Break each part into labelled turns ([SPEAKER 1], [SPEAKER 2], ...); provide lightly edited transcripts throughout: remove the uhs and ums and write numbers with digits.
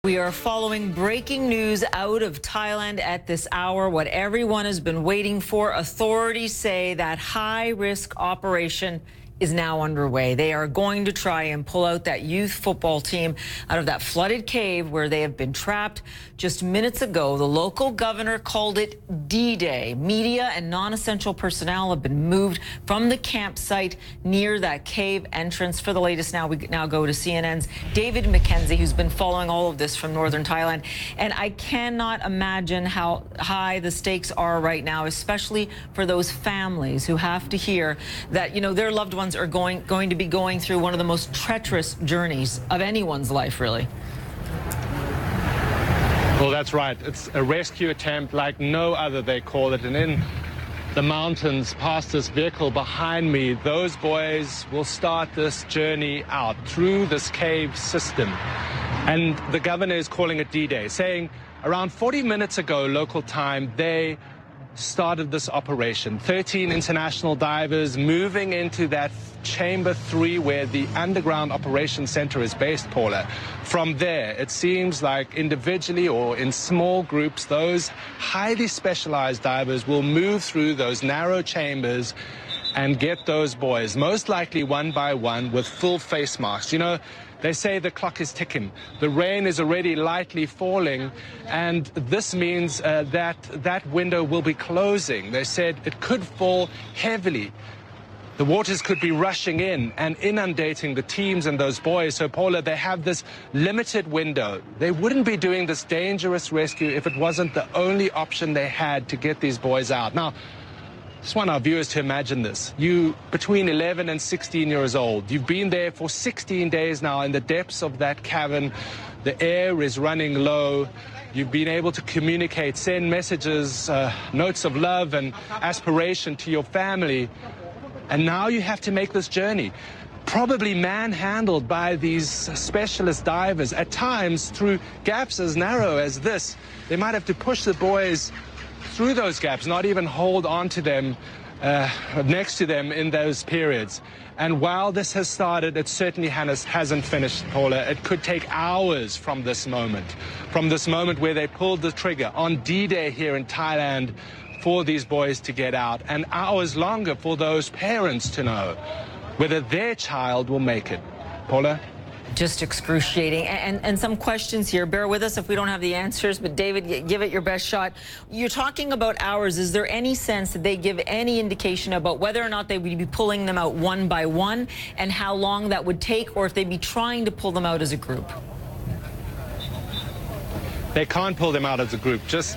[SPEAKER 1] We are following breaking news out of Thailand at this hour. What everyone has been waiting for. Authorities say that high-risk operation is now underway. They are going to try and pull out that youth football team out of that flooded cave where they have been trapped. Just minutes ago, the local governor called it D-Day. Media and non-essential personnel have been moved from the campsite near that cave entrance. For the latest now, we now go to CNN's David McKenzie, who's been following all of this from northern Thailand. And I cannot imagine how high the stakes are right now, especially for those families who have to hear that, you know, their loved ones are going to be going through one of the most treacherous journeys of anyone's life, really.
[SPEAKER 2] Well, that's right. It's a rescue attempt like no other, they call it. And in the mountains past this vehicle behind me, those boys will start this journey out through this cave system. And the governor is calling it D-Day, saying around 40 minutes ago, local time, they started this operation. 13 international divers moving into that Chamber 3 where the underground operations center is based, Paula. From there, it seems like individually or in small groups, those highly specialized divers will move through those narrow chambers and get those boys, most likely one by one, with full face masks. You know, they say the clock is ticking. The rain is already lightly falling, and this means that window will be closing. They said it could fall heavily. The waters could be rushing in and inundating the teams and those boys. So, Paula, they have this limited window. They wouldn't be doing this dangerous rescue if it wasn't the only option they had to get these boys out. Now, I just want our viewers to imagine this. You, between 11 and 16 years old, you've been there for 16 days now in the depths of that cavern. The air is running low. You've been able to communicate, send messages, notes of love and aspiration to your family. And now you have to make this journey, probably manhandled by these specialist divers, at times through gaps as narrow as this. They might have to push the boys through those gaps, not even hold on to them, next to them in those periods. And while this has started, it certainly hasn't finished, Paula. It could take hours from this moment where they pulled the trigger on D-Day here in Thailand for these boys to get out, and hours longer for those parents to know whether their child will make it. Paula?
[SPEAKER 1] Just excruciating. And some questions here. Bear with us if we don't have the answers, but David, give it your best shot. You're talking about hours. Is there any sense that they give any indication about whether or not they would be pulling them out one by one and how long that would take, or if they'd be trying to pull them out as a group?
[SPEAKER 2] They can't pull them out as a group, just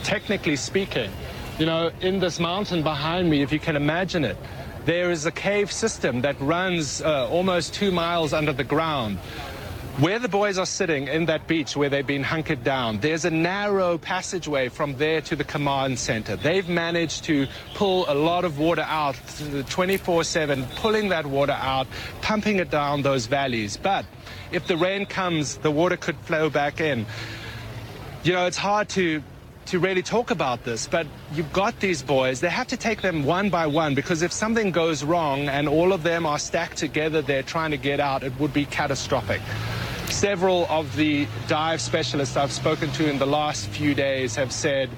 [SPEAKER 2] technically speaking. You know, in this mountain behind me, if you can imagine it, there is a cave system that runs almost 2 miles under the ground. Where the boys are sitting in that beach where they've been hunkered down, there's a narrow passageway from there to the command center. They've managed to pull a lot of water out 24/7, pulling that water out, pumping it down those valleys. But if the rain comes, the water could flow back in. You know, it's hard to really talk about this, but you've got these boys. They have to take them one by one, because if something goes wrong and all of them are stacked together, they're trying to get out, it would be catastrophic. Several of the dive specialists I've spoken to in the last few days have said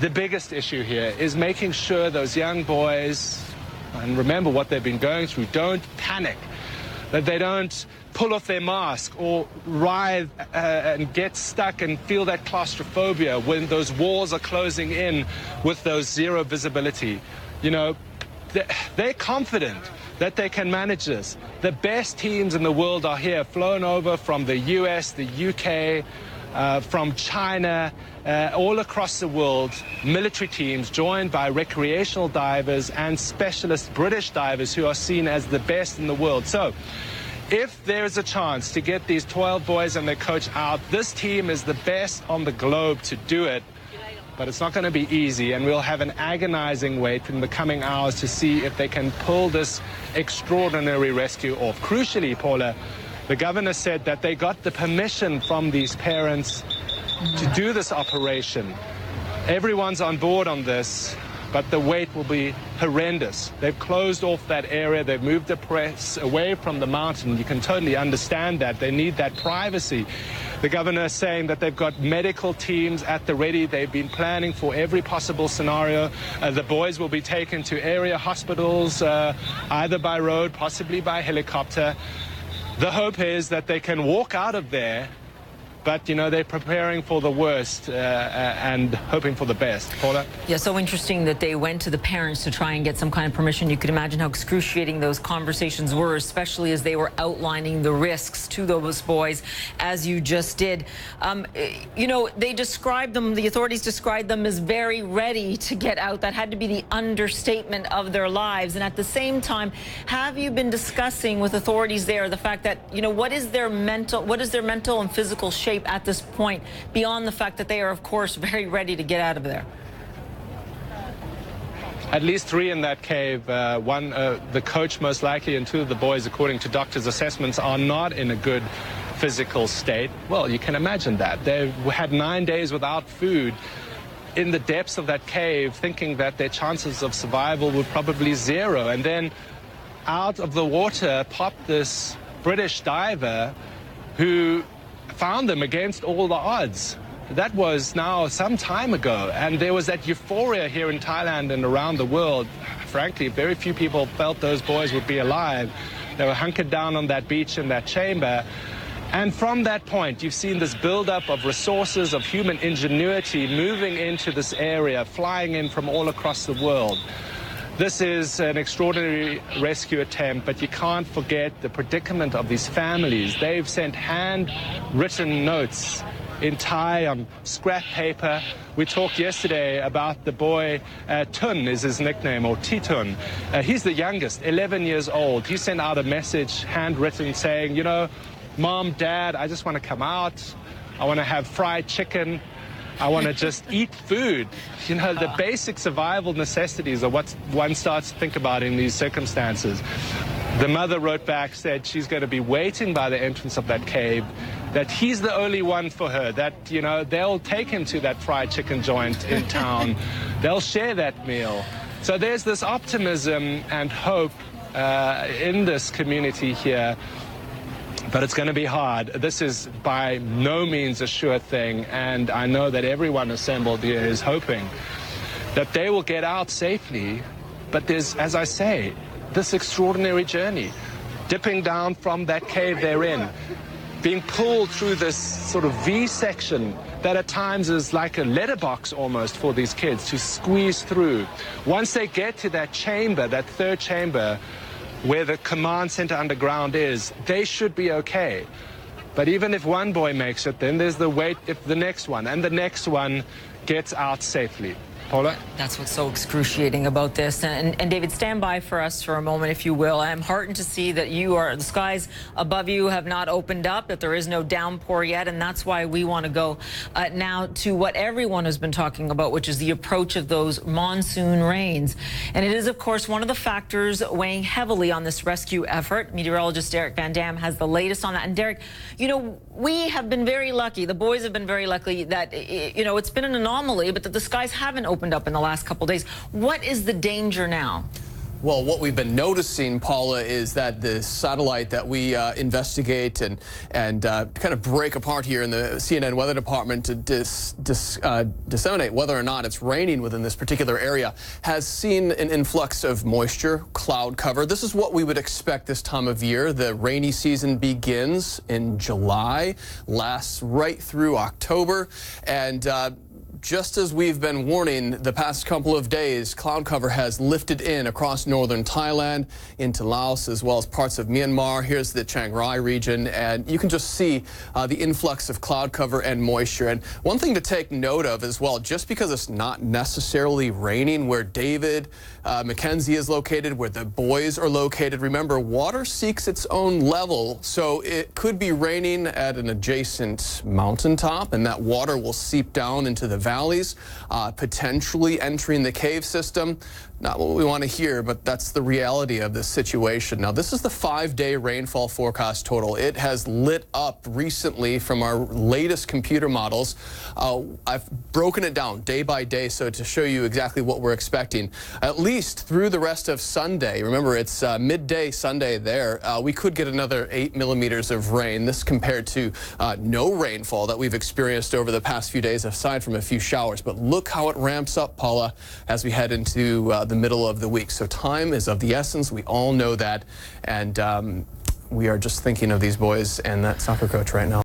[SPEAKER 2] the biggest issue here is making sure those young boys, and remember what they've been going through, don't panic, that they don't pull off their mask or writhe and get stuck and feel that claustrophobia when those walls are closing in with those zero visibility. You know, they're confident that they can manage this. The best teams in the world are here, flown over from the US, the UK, from China, all across the world, military teams joined by recreational divers and specialist British divers who are seen as the best in the world. So, if there is a chance to get these 12 boys and their coach out, this team is the best on the globe to do it. But it's not going to be easy, and we'll have an agonizing wait in the coming hours to see if they can pull this extraordinary rescue off. Crucially, Paula, the governor said that they got the permission from these parents to do this operation. Everyone's on board on this. but the wait will be horrendous. They've closed off that area. They've moved the press away from the mountain. You can totally understand that. They need that privacy. The governor is saying that they've got medical teams at the ready. They've been planning for every possible scenario. The boys will be taken to area hospitals, either by road, possibly by helicopter. The hope is that they can walk out of there, but, you know, they're preparing for the worst and hoping for the best. Paula?
[SPEAKER 1] Yeah, so interesting that they went to the parents to try and get some kind of permission. You could imagine how excruciating those conversations were, especially as they were outlining the risks to those boys, as you just did. You know, they described them, the authorities described them as very ready to get out. That had to be the understatement of their lives. And at the same time, have you been discussing with authorities there the fact that, you know, what is their mental and physical shape at this point, beyond the fact that they are, of course, very ready to get out of there?
[SPEAKER 2] At least 3 in that cave. One, the coach most likely, and 2 of the boys, according to doctors' assessments, are not in a good physical state. Well, you can imagine that. They've had 9 days without food in the depths of that cave, thinking that their chances of survival were probably 0. And then out of the water popped this British diver who found them against all the odds. That was now some time ago, and there was that euphoria here in Thailand and around the world. Frankly, very few people felt those boys would be alive. They were hunkered down on that beach in that chamber. And from that point, you've seen this buildup of resources, of human ingenuity moving into this area, flying in from all across the world. This is an extraordinary rescue attempt, but you can't forget the predicament of these families. They've sent handwritten notes in Thai on scrap paper. We talked yesterday about the boy, Tun is his nickname, or Titun. He's the youngest, 11 years old. He sent out a message, handwritten, saying, you know, Mom, Dad, I just want to come out. I want to have fried chicken. I want to just eat food. You know, the basic survival necessities are what one starts to think about in these circumstances. The mother wrote back, said she's going to be waiting by the entrance of that cave, that he's the only one for her, that, you know, they'll take him to that fried chicken joint in town. They'll share that meal. So there's this optimism and hope in this community here. But it's going to be hard. This is by no means a sure thing, and I know that everyone assembled here is hoping that they will get out safely. But there's, as I say, this extraordinary journey, dipping down from that cave they're in, being pulled through this sort of V section that at times is like a letterbox almost for these kids to squeeze through. Once they get to that chamber, that 3rd chamber, where the command center underground is, they should be okay. But even if one boy makes it, then there's the wait if the next one, and the next one gets out safely. Paula?
[SPEAKER 1] That's what's so excruciating about this. And David, stand by for us for a moment, if you will. I'm heartened to see that the skies above you have not opened up, that there is no downpour yet. And that's why we want to go now to what everyone has been talking about, which is the approach of those monsoon rains. And it is, of course, one of the factors weighing heavily on this rescue effort. Meteorologist Derek Van Dam has the latest on that. And Derek, you know, we have been very lucky. The boys have been very lucky that, you know, it's been an anomaly, but that the skies haven't opened up in the last couple of days. What is the danger now?
[SPEAKER 3] Well, what we've been noticing, Paula, is that the satellite that we investigate and kind of break apart here in the CNN Weather Department to disseminate whether or not it's raining within this particular area has seen an influx of moisture, cloud cover. This is what we would expect this time of year. The rainy season begins in July, lasts right through October, and just as we've been warning the past couple of days, cloud cover has lifted in across northern Thailand, into Laos, as well as parts of Myanmar. Here's the Chiang Rai region, and you can just see the influx of cloud cover and moisture. And one thing to take note of as well, just because it's not necessarily raining where David Mackenzie is located, where the boys are located, remember, water seeks its own level, so it could be raining at an adjacent mountaintop, and that water will seep down into the valley valleys, potentially entering the cave system. Not what we want to hear, but that's the reality of this situation. Now, this is the 5-day rainfall forecast total. It has lit up recently from our latest computer models. I've broken it down day by day so to show you exactly what we're expecting. At least through the rest of Sunday, remember it's midday Sunday there, we could get another 8 millimeters of rain. This compared to no rainfall that we've experienced over the past few days, aside from a few showers. But look how it ramps up, Paula, as we head into the middle of the week. So time is of the essence. We all know that. And we are just thinking of these boys and that soccer coach right now.